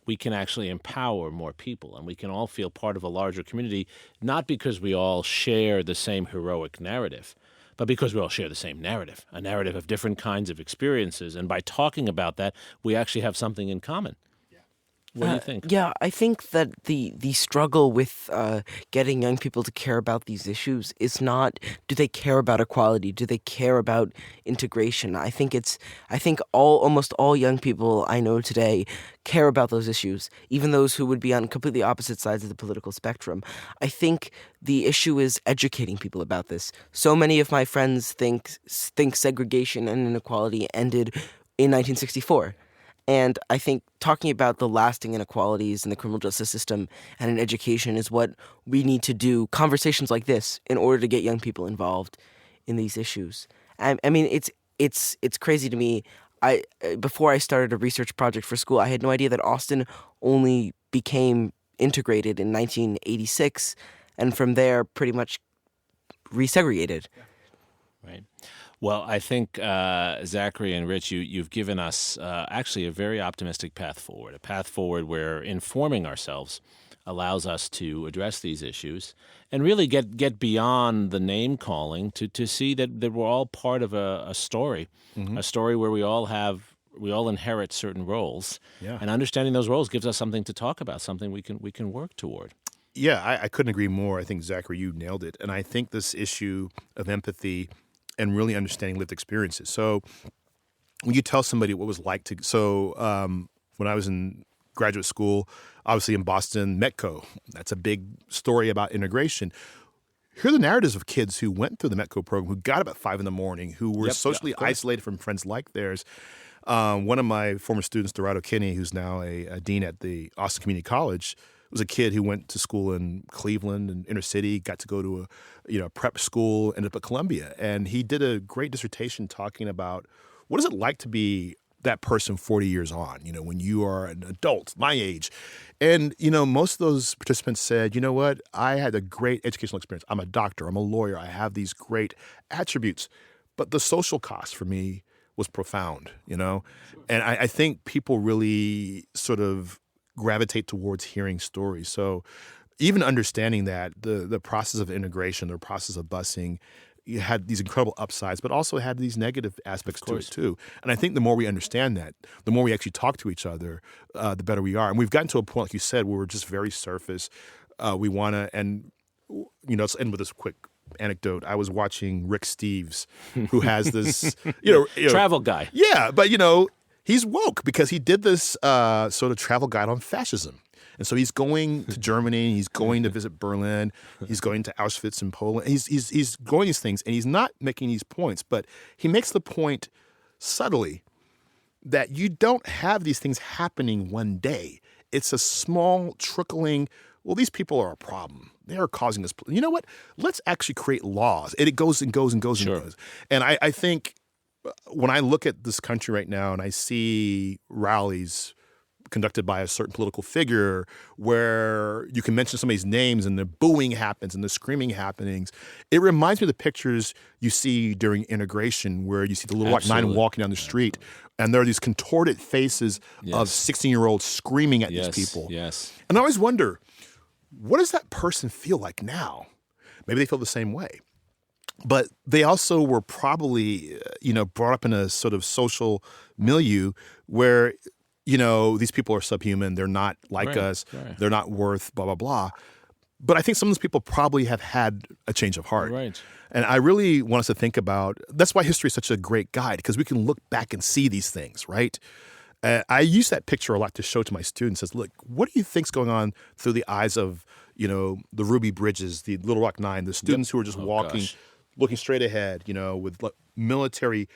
we can actually empower more people, and we can all feel part of a larger community, not because we all share the same heroic narrative, but because we all share the same narrative, a narrative of different kinds of experiences. And by talking about that, we actually have something in common. What do you think? Yeah, I think that the struggle with getting young people to care about these issues is not, do they care about equality? Do they care about integration? I think almost all young people I know today care about those issues, even those who would be on completely opposite sides of the political spectrum. I think the issue is educating people about this. So many of my friends think segregation and inequality ended in 1964. And I think talking about the lasting inequalities in the criminal justice system and in education is what we need to do, conversations like this, in order to get young people involved in these issues. I mean, it's crazy to me. Before I started a research project for school, I had no idea that Austin only became integrated in 1986, and from there pretty much resegregated. Right. Well, I think, Zachary and Rich, you've given us actually a very optimistic path forward where informing ourselves allows us to address these issues and really get beyond the name calling to see that we're all part of a story, a story where we all inherit certain roles. Yeah. And understanding those roles gives us something to talk about, something we can work toward. Yeah, I couldn't agree more. I think, Zachary, you nailed it. And I think this issue of empathy and really understanding lived experiences. So when you tell somebody what it was like when I was in graduate school, obviously in Boston, Metco, that's a big story about integration. Hear the narratives of kids who went through the Metco program, who got up at 5 a.m, who were socially isolated from friends like theirs. One of my former students, Dorado Kinney, who's now a dean at the Austin Community College, was a kid who went to school in Cleveland and inner city, got to go to a prep school, ended up at Columbia. And he did a great dissertation talking about what is it like to be that person 40 years on, when you are an adult, my age. And, most of those participants said, you know what, I had a great educational experience. I'm a doctor, I'm a lawyer, I have these great attributes. But the social cost for me was profound, And I think people really sort of gravitate towards hearing stories. So even understanding that the process of integration, the process of busing, you had these incredible upsides, but also had these negative aspects to it too. And I think the more we understand that, the more we actually talk to each other, the better we are. And we've gotten to a point, like you said, where we're just very surface. We want to, and let's end with this quick anecdote. I was watching Rick Steves, who has this, travel guy. Yeah, but he's woke because he did this sort of travel guide on fascism. And so he's going to Germany, he's going to visit Berlin, he's going to Auschwitz in Poland. He's going these things, and he's not making these points, but he makes the point subtly that you don't have these things happening one day. It's a small trickling, well, these people are a problem. They are causing this. You know what? Let's actually create laws. And it goes and goes and goes and goes. And I think when I look at this country right now and I see rallies conducted by a certain political figure where you can mention somebody's names and the booing happens and the screaming happenings, it reminds me of the pictures you see during integration where you see the little white man walking down the street and there are these contorted faces of 16-year-olds screaming at these people. Yes. And I always wonder, what does that person feel like now? Maybe they feel the same way. But they also were probably, brought up in a sort of social milieu where, these people are subhuman. They're not like us. Right. They're not worth blah, blah, blah. But I think some of those people probably have had a change of heart. Right. And I really want us to think about, that's why history is such a great guide, because we can look back and see these things, right? I use that picture a lot to show to my students. Says, look, what do you think's going on through the eyes of, the Ruby Bridges, the Little Rock Nine, the students who are just walking, looking straight ahead, with military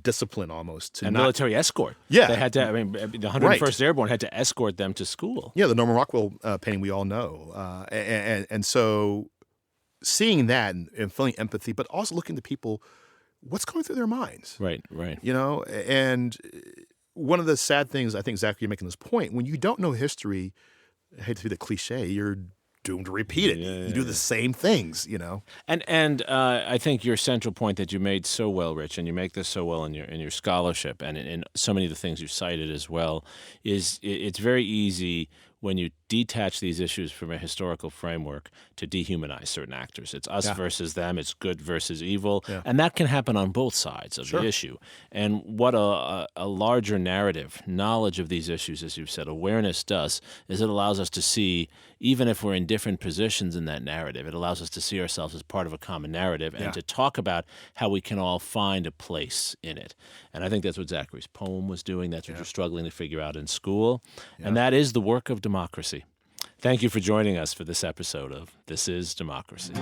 discipline almost. And military escort. Yeah. They had to, the 101st Airborne had to escort them to school. Yeah, the Norman Rockwell painting we all know. And so seeing that and feeling empathy, but also looking to people, what's going through their minds? Right. And one of the sad things, I think, Zachary, you're making this point, when you don't know history, I hate to be the cliche, you're doomed to repeat it. You do the same things, And I think your central point that you made so well, Rich, and you make this so well in your scholarship and in so many of the things you cited as well, is it's very easy when you detach these issues from a historical framework to dehumanize certain actors. It's us versus them. It's good versus evil. Yeah. And that can happen on both sides of the issue. And what a larger narrative, knowledge of these issues, as you've said, awareness does, is it allows us to see, even if we're in different positions in that narrative, it allows us to see ourselves as part of a common narrative and to talk about how we can all find a place in it. And I think that's what Zachary's poem was doing. That's what you're struggling to figure out in school. Yeah. And that is the work of democracy. Thank you for joining us for this episode of This is Democracy.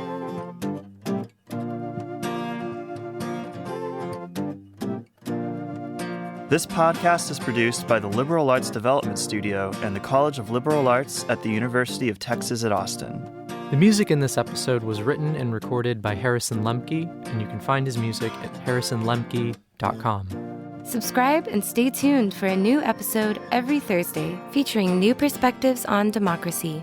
This podcast is produced by the Liberal Arts Development Studio and the College of Liberal Arts at the University of Texas at Austin. The music in this episode was written and recorded by Harrison Lemke, and you can find his music at harrisonlemke.com. Subscribe and stay tuned for a new episode every Thursday featuring new perspectives on democracy.